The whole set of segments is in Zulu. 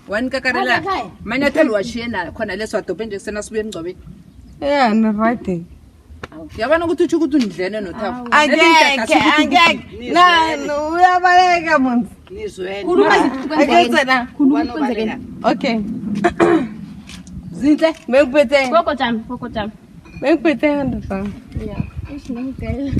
Wani kakarela. Manyathelo washiyena khona leswadophe nje kusena sibuye emgcobeni. Yeah, no right. Yabona ukuthi uthi ukuthi undlene noThabo. Angeke. No, uyabaleka manje. Nizweni. Khuluma kwenzekeni. Okay. Zinhle Mengiphethe. Koko jam. Mengiphethe ndafana. Yeah. Ishinengela.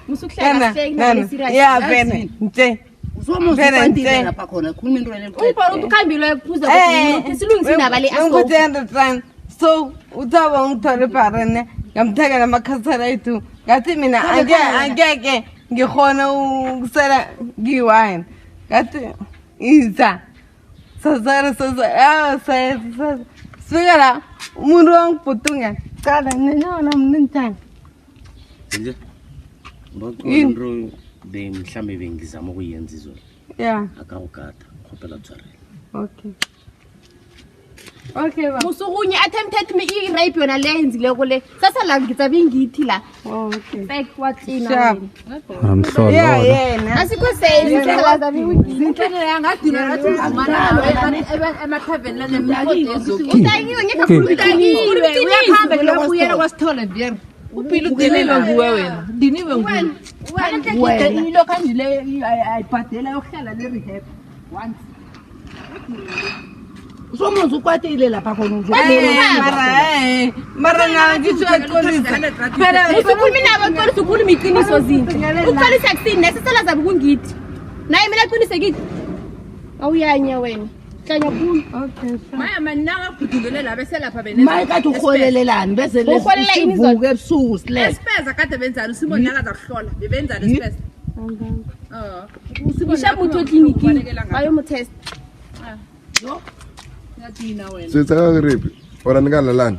Musukuhlala sihleki serious. Yeah, bene. Nje. Uzomuzwa kwantile lapha khona khuluma into le. Uyiphora ukuthi ukhambile ukuphuza ukuthi silungise indaba le aso. Mengiphethe ndafana. So, uThabo ngithole parene. Ngamthekela amakhasana ethu. Ngathi mina angeke ngikhona ukusela ngiwine. Ngathi iza. Sazara. Sifika la umuntu wangibhutunga. Qala nina mnintana. Nje. Ngokho mhlambe bengizama ukuyenza izolo. Yeah. Akawugada khophela tswarela. Okay ba. Musukunye attempted me i-rape yona le yenzileko le. Sasa la ngitsabe ngithi la. Okay. Fact wathina wena. Amhlobo. Yeah. Asikho senze Zinhle yangadina ngathi uzimana emathaveni la nemikhodo ezoki. Utayiwe ngekakhulumiwe. Uyakhamba lokho uyena kwasithola mbiyero. Uphila udiniwe nguwe wena. Diniwe nguwe. Wena ilo kanjile ayibhadela yokuhlala le rehab once. Usomuzi ukwatile lapha khona nje. Mara ngitsho eqolisa. Phela usukhuluma nabo eqolisa ukhuluma iqiniso zinhle. Uqolisa kusini nesisala zabe kungithi. Naye mina aqinise kithi. Awuyanya wena. Hlanya khulu. Okay. Maya manaka kudungele la bese lapha bene. Maye kade ukholelelani bese lesivuke ebusuku silele. Espeza kade benzani Simon naka zakuhlola bebenza lespeza. Ngisha mutho clinic bayomtest. Yathina wena. Sithatha rip. Ora nikalalani.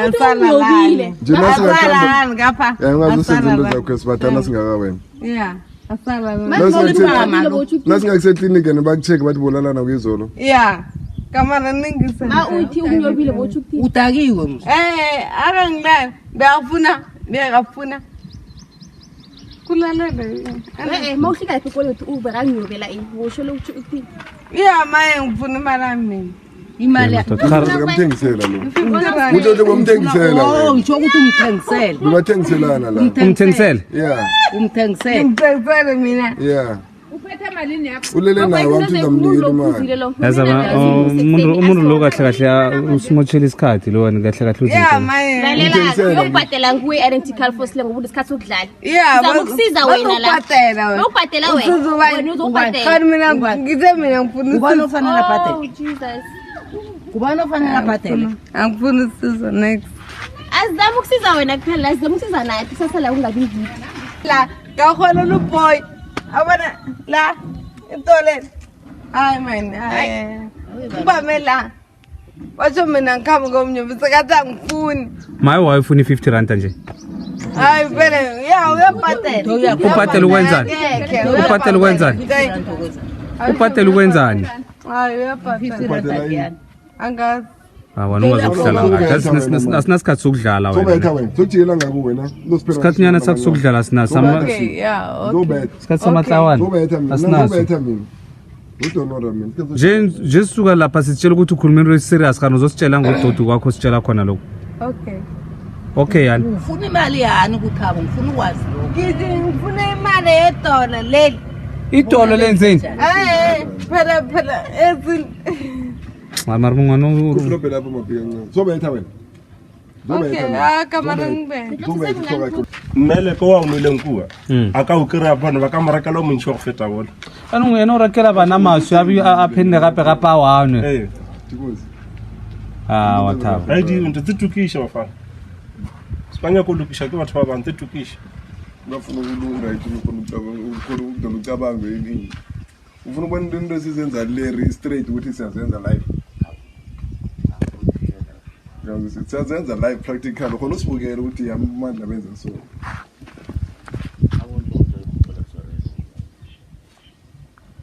Usalala. Njena singakhamba. Ngapha. Ngazusenza zakho sibathana singaka wena. Yeah. Asalala. Nasingakuse clinic and bakucheck bathi bolalana kuyizolo. Yeah. Kamana ningise. Uthi unyobile bothi ukuthini? Udakiwe mse. Akangilala. Beyafuna. Kulalele. Mawuhlika ephokole ube kanyobela ngosho lo uthi. Yeah, maye ngifuna imali mina. Imali ngamthengisela lo. Uthi bomthengisela. Oh, ngitsho ukuthi umthengisele. Ubathengiselana la. Umthengisele? Yeah. Umthengisele. Ngithengisele mina. Yeah. uphethe malini yakho. Ulele nawo wathi uzamnikela imali. Yazaba umuntu lo kahle kahle usimothela isikhathi lo wena kahle kahle uthi. Yeah, maye. Lalela uyobhadela nguwe identical force le ngoba isikhathi sokudlala. Yeah, bakusiza wena la. Uyobhadela wena. Wena uzobhadela. Kanti mina ngithe mina ngifuna ubani ofanele abhadele. Oh Jesus. Kubani ofanele abhadele? Angifuna usizo next. Azama ukusiza wena kuphela, azama ukusiza naye kusasa la ungabi ngidi. La, kakhona lo boy. Abana la intole. Hayi man, hayi. Ubame la. Wathi mina ngikhamba ngomnye bese kathi angifuni. My wife uni 50 rand nje. Hayi phela, yeah uyabhadela. Ubhadela ukwenzani? Ubhadela ukwenzani? Ubhadela ukwenzani? Hayi uyabhadela. Angazi. Wena ungazokuhlala ngathi asinasikhathi sokudlala wena. Sobetha wena. Sojiyela ngabo wena. Isikhathi nyana sakudlala sina sama. Okay, yeah. Isikhathi samahlawana. Sobetha mina. Asinaso. Sobetha mina. Udonora mina. Je suka lapha sitshela ukuthi ukhuluma into serious kana uzositshela ngododo kwakho sitshela khona lokho. Okay. Okay yani. Ufuna imali yani kuthabo ngifuna ukwazi lokho. Ngithi ngifuna imali yedola leli. Idolo lenzeni? Phela ezil. Mara mungano Uflope lapho mabheka. Sobetha wena. Okay, kamara ngbe. Mmele ko wa umile nkuwa aka o kry bona ba ka morekela o montšho go feta bona ana mo ena o rekela bana maswe a phenne gape ga pa wane wa thaba di ntse tutukisha bafana Spanya ko lokisha ke batho ba bantse tukisha bafuna ukulunga ukona ucabange yini ufuna ukubona into esizenza le straight ukuthi siyazenza live siyazenza live practical khona usibukela ukuthi amandla benza so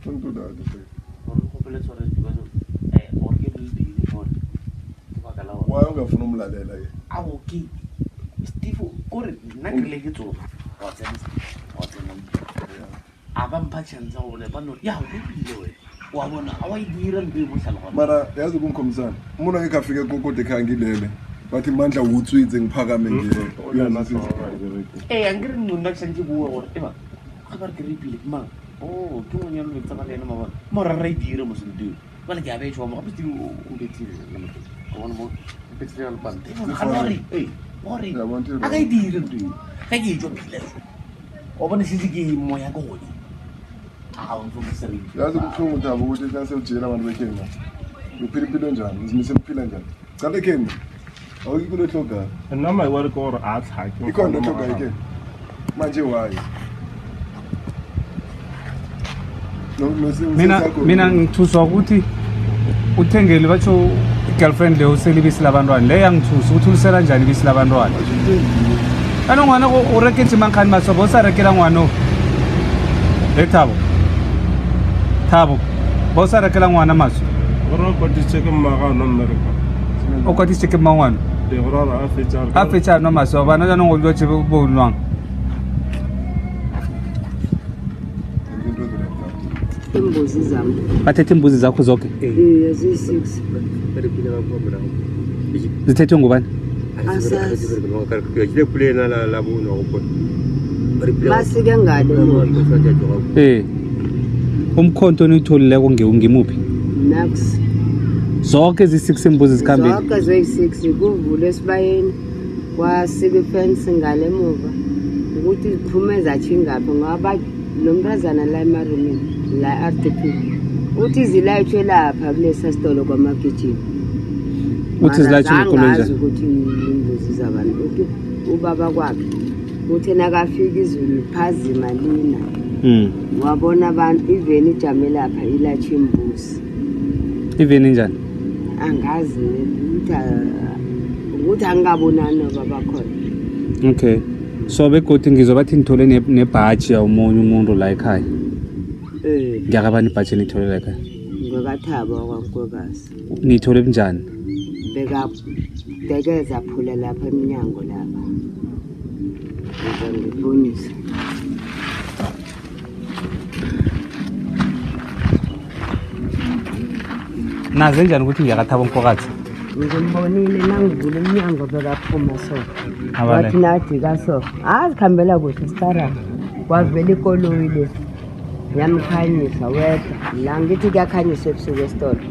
don't do that why ungafuna umlalela ke awuki Steve kore nakile ke tso watsa aba mpha chance go le bano ya go pile we wabona awayidira mbibu salwa mara yazi kungikhomsana umuntu angeke afike kokode ekhaya ngilele bathi mandla utswitse ngiphakame ngile angiri nuna kusanje buwa gore eba khabar ke ripile ma oh ke mo nyalo tsa bana mama mara ra idira mo sentio bana ke abe tshwa mo gape o betile la mo bona mo betile al pante khalori mori aga idira ntwe ka ke jo phile o bona sisi ke moya go godi yazi kubuhlungu Thabo ukuthi nasewujela abantu beKenya uphilipilo njani uzimise ukuphila njani kanti eKenya awukho into ehloga noma iwari ko a tlhake ikhona ehloga eKenya manje why mina ngithuswa ukuthi uthengele batsho i-girlfriend leyo uselibisi labantwana le yangithusa ukuthi ulisela njani ibisi labantwana kana ngwana o reketse mankhani masobo o sa rekela ngwana Thabo ba sa rekela ngwana maso gore ko ditsheke mmaga no mmereka o kwa ditsheke mmangwana le gore a fetsa no maso bana jana go lotse bo nwang imbuzi zami bathethe imbuzi zakho zonke zi-6 zithethwe ngubani basike ngale umkhonto onuyitholileko ngimuphi nax zonke zi-6 imbuzi zikhambile zonke zoyi-6 kuvule esibayeni kwasika ifensi ngale emuva ukuthi ziphume zathingaphi ngoba lo mntazana la emarumini la RTP uthi zilayithwe lapha kulesa sitolo kwamagijini uthi zilayithwe ngikhulunja ukuthi imbuzi zabantu uthi ubaba kwakhe uthi nakafika izulu phazima lina wabona abantu iveni ijame lapha ilatshe imbuzi iveni njani angazi ukuthi angabonani baba khona okay so begodi ngizobathi ngithole nebhaji yawumunye umuntu la ekhaya ngiyakabani ibhaji nithole la ekhaya ngakathaba kwaNkokazi nithole bunjani bekeza phula lapha eminyango lapha ngibonisa naze njani ukuthi ngiyakathaba uNkokazi ngimbonile nangivula umnyango bekaphuma so wathi najika so azikhambela kuhle stara kwavela ikoloyi le yamkhanyisa wedwa la ngithi kuyakhanyisa ebusuku esitolo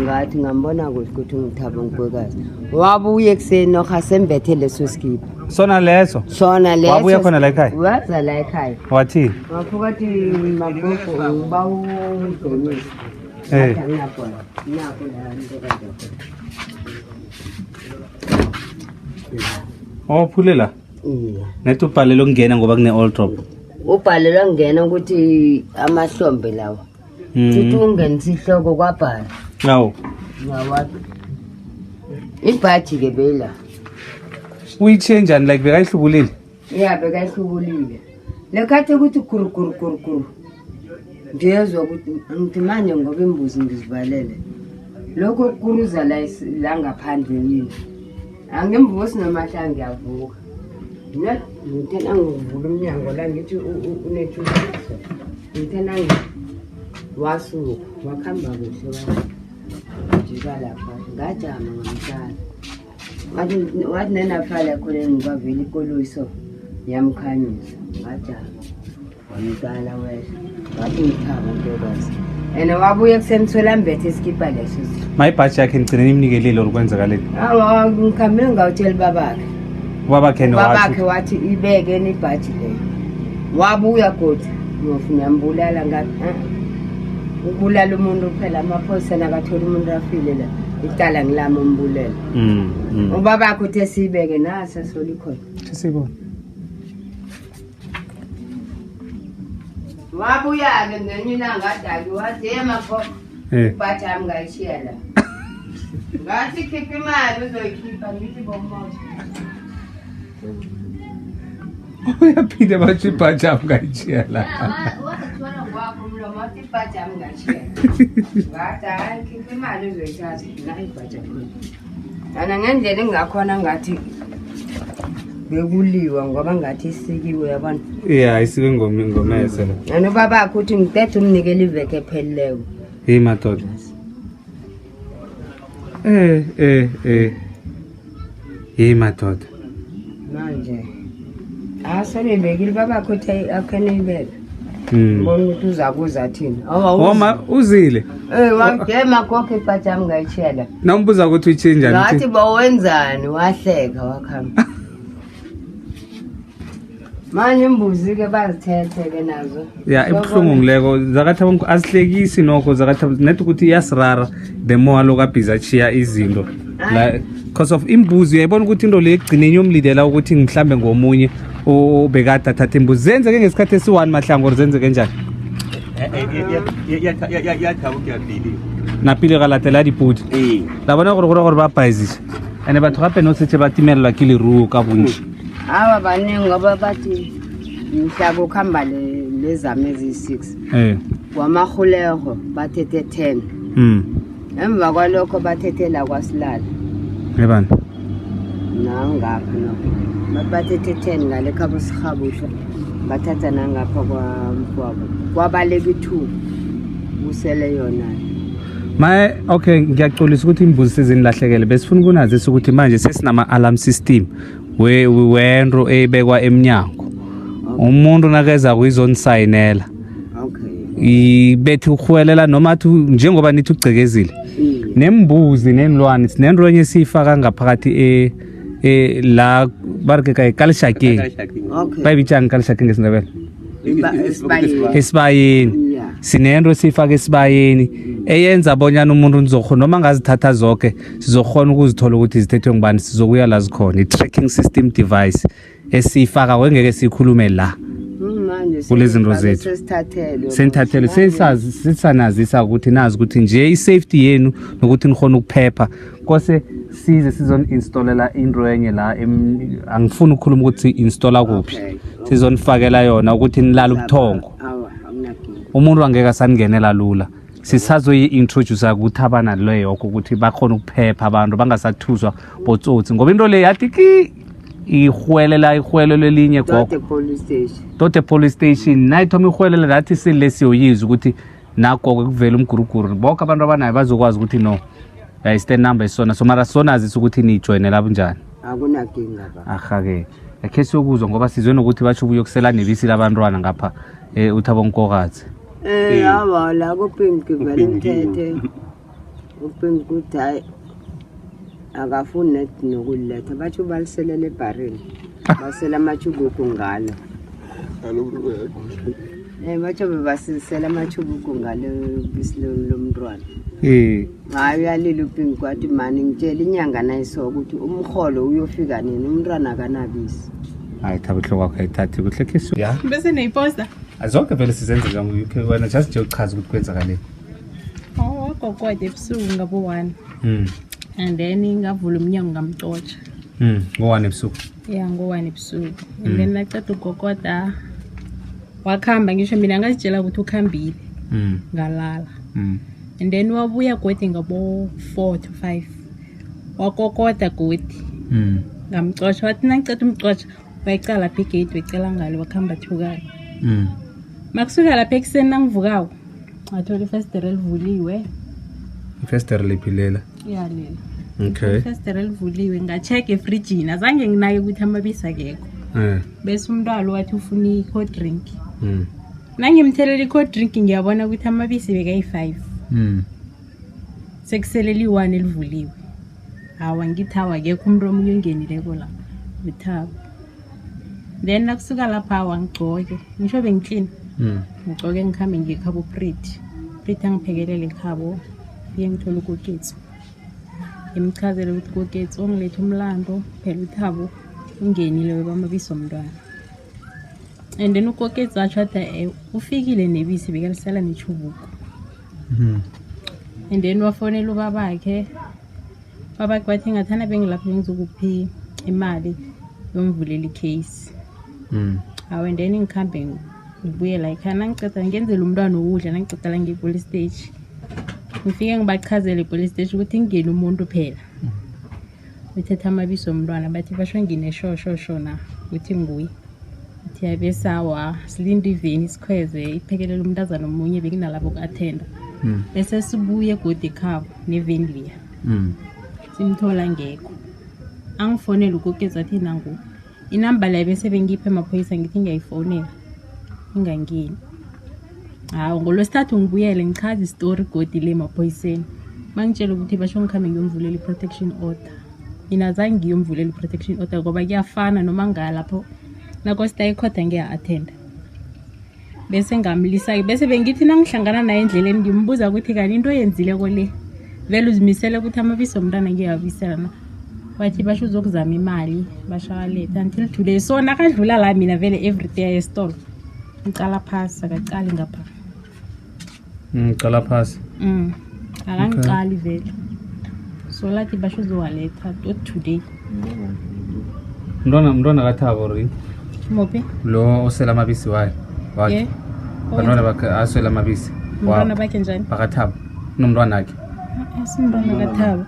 ngathi ngambona kuhle ukuthi ngithaba uNkokazi wabuye ekuseni nohasembethe leso skipa sona leso wabuya khona la ekhaya waza la ekhaya wathi waphukathi maboko bawudonisa phulela nethi ubhalelwe ukungena ngoba kune-all drop ubhalelwe kungena ukuthi amahlombe lawa futhi ungenisa ihloko kwabhala awu ibhaji-ke bela uyitshiye njani like bekayihlubulile ya bekayihlubulile lekhathi ukuthi kurukuru ndiyezwa ukuthi ngithi manje ngoba imbuzi ngizivalele lokho kukuruza la ngaphandle yini angimvusi namahla ngiyavuka ngithena ngivula umnyango la ngithi unethusiso ngithena wasuka wakhamba kuhle wajika lapha ngajama ngamhlala wathi nenafala khona ngibavela ikoloyi so yamkhanyisa ngajama wamqala wehla wathi ngithaba uNkokazi ene wabuye kusemthola mbethe iskipa leso mayibhaji yakhe ngigcine nimnikelile ukwenzakaleni ngikhambile ngawutshela babakhe wathi ibeke ibhaji leyo wabuya godi ngiyambulala ngathi ubulala umuntu phela amaphoyisa nakathola umuntu afile la icala ngilama umbulela ubabakhe uthe siyibeke nasa soli khona sibona wabuya-ke ngenye ilanga adaki wathi emapho ibhaji yami ngayishiya la ngathi khipha imali uzoyikhipha ngithi bomoja uyaphinde batsho ibhaji yami ngayitshiya la wazathona ngwakho umlomo wathi ibhaji yami ngayishiya ngathi hayi khipha imali uzoyithatha nayo ibhaji yakhona ana ngendlela engingakhona ngathi bekuliwa ngoba ngathi isikiwe yabona. Yeah, isike ngomese la. Ano baba ukuthi ngithethe umnikele iveke epheleleyo. Hey madoda. Hey madoda. Manje. Asale bekile baba ukuthi akhane ibeke. Mbona ukuthi uzakuza thina. Oma uzile. Wangema konke ipatshami ngayitshela. Nombuza ukuthi uchinja nje. Ngathi bawenzani wahleka wakhamba. Manje imbuzi ke bazithethe ke nazo. Yeah, ibhlungu ngileko zakatha bonke asihlekisi nokho zakatha nethi ukuthi iyasirara the more lokabhiza chiya izinto. La because of imbuzi uyayibona ukuthi into le egcine yomlidela ukuthi ngihlambe ngomunye obekade athatha imbuzi zenze ke ngesikhathi esi1 mahlango zenze kanjani napile galatela dipudi la bona gore ba baizisa ene batho gape no setse ba timelelwa ke leruo ka bontsi aba baningi ngoba bathi mhla kukhamba lezame ezi6 kwamahuleko bathethe 10 emva kwalokho bathethe la kwasilala ebani nangapha no bathethe 10 ngale khabo sihabusha bathatha nangapha kwamfwabo kwabaleka 2 usele yona maye okay ngiyaxolisa ukuthi imbuzi sezinilahlekele besifuna ukunazi ukuthi manje sesinama alarm system wendro ebekwa eminyango umuntu nakeza kuyizonsayinela ibethi ukhwelela noma njengoba nithi ugcekezile nembuzi nenilwane sinento enye sifaka ngaphakathi la barke kai kalshaki bayibitshanga kalshaki ngesindebele esibayeni sinento sifaka esibayeni eyenza abonyana umuntu nizokhona noma ngazithatha zonke sizokhona ukuzithola ukuthi zithethwe ngubani sizokuya la zikhona i-tracking system device esifaka kwengeke sikhulume la kulezinto zethu senthathele sesanazisa ukuthi nazi ukuthi nje i-safety yenu nokuthi nikhona ukuphepha kose size sizon-installela into enye la angifuni ukukhuluma ukuthi installa kuphi sizonifakela yona ukuthi nilala ubuthongo umuntu angeke asangenela lula sisazoyi-introduce ukuthi abana leyokho ukuthi bakhona ukuphepha abantu bangasathuzwa botsotsi ngoba into le yathi ki ihwelelo elinye gogo tote police station nayithoma ihwelelo lathi silesiyoyiza ukuthi nagogo kuvela umguruguru bonke abantu abanayo bazokwazi ukuthi no stand number isona so mara sonazisa ukuthi nijoyinela bunjani akunakinga aha-ke akhe siyokuzwa ngoba sizwe nokuthi batsho ubuyokusela nebisi labantwana ngapha uthabo nkokazi awa la kupinki vele mthethe upinki ukuthi hayi akafuni net nokuletha batsho baliselele ebhareni basela amachubuku ngalo batsho bebasisela amachubuku ngalo bisi lomntwana hayi uyalila upinki kwathi mani ngitshela inyanga nayiso ukuthi umrholo uyofika nini umntwana akanabisi hayi thaba ihloko wakho ayithathi kuhle khiso ya bese neyiposta azonke vele sizenze nje wena just nje uchaza ukuthi kwenzakaleni wagogoda ebusuku ngabo 1 and then ngavula umnyango ngamcotsha ngo-1 ebusuku ya ngo-1 ebusuku and then naceda ugogoda wakhamba ngisho mina ngazitshela ukuthi ukhambile ngalala and then wabuya godi ngabo 4 to 5 wagogoda godi ngamcotsha wathi naceda umcotsha wayicala lapha igate wecela ngalo wakhamba thukana makusuka lapha ekuseni nangivukako athola ifestere livuliwe ifestere liphilela ya lela okay ifestere livuliwe ngacheck efrijini azange nginake ukuthi amabisi akekho bese umntwana wathi ufuna i-cold drink nangimthelela i-cold drink ngiyabona ukuthi amabisi bekayi5 sekuseleli 1 elivuliwe hawa ngithawa akekho umuntu omunye ungenileko la ngithaba then nakusuka lapha wangigcoke ngisho bengiklina ngigcoke ngikhambe ngikhabo pretty angiphekelele ikhabo iye ngithola ukoketsi imchazele ukuthi koketsi ongilethe umlando phela uthabo ungenile webamabiso omntwana and then ukoketsi atshatha ufikile nebisi bekalisela nechubuko and then wafonela ubabakhe bathi ngathana bengilapho ngizokuphi imali yomvulela icase and then ngikhambe ngibuye la ekhaya ngiceda ngenzela umntwana ukudla ngicedala ngepolice station ngifike ngibachazele epolice station ukuthi ngingene umuntu phela bethetha amabisi omntwana bathi basho ngineshosho na uthi nguye uthi yabesawa silinde iveni sikhweze iphekelela umntazana omunye bekunalabo ku-athenda bese sibuye godi ekhabo neveni liya simthola ngekho angifonela ukugeza athi nangu inamba layo bese bengiphe amaphoyisa ngithi ngiyayifonela ingangeni hawu ngolwesithathu ngibuyele ngichaza isitori godi le maphoyiseni mangitshela ukuthi basho ngikhambe ngiyomvulela i-protection order mina zange ngiyomvulela i-protection order ngoba kuyafana noma ngalapho nakosta ikhotha ngiya-athenda bese ngamlisa bese bengithi nangihlangana naye endleleni ngimbuza ukuthi kani into yenzile kole vele uzimisele ukuthi amabisi omntana ngiyawabisela na wathi basho uzokuzama imali bashawaletha until today so nakadlula la mina vele every day esitolo ngicala phasi akacali ngapha ngicala phasi akangicali vele so lathi basho uzowaletha tot today mntwana kathabo ri mophi lo osela amabisi wakhe abantwana bakhe aswela amabisi mntwana bakhe njani bakathabo nomntwana akhe asimntwana kathabo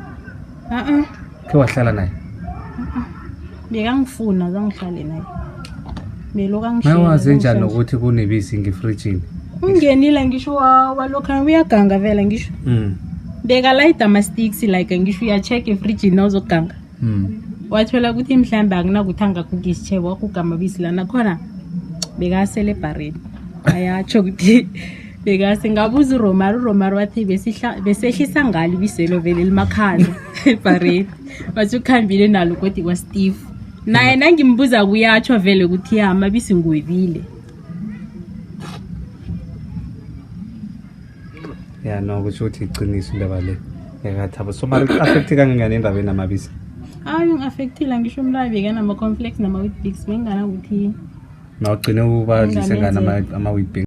ke wahlala naye bekangifuna zangihlale naye mawaze njani ukuthi kunebisi ngefrijini ungenile ngisho walokha uyaganga vela ngisho bekalayida ama-sticks like ngisho uya-check efrijini na uzoganga wathola ukuthi mhlawumbe akunakuthi angakhuka isitshebo wakhuka amabisi lana khona bekasele ebhareni ayatsho ukuthi bekase ngabuza uromaro wathi besehlisa ngalo ibiselo vele limakhaza ebhareni wathi ukhambile nalo kodwa kwaSteve naye nangimbuza kuyatsho vele ukuthi amabisi ngwebile ya no kusho ukuthi iqiniso indaba le yakathabo so mari affect kangangani endabeni amabisi ngi-affectile ngisho umntwana bekanama-complex nama-wheatbix bengingana ukuthi nawugcine ubadlise ngani ama-wheatbix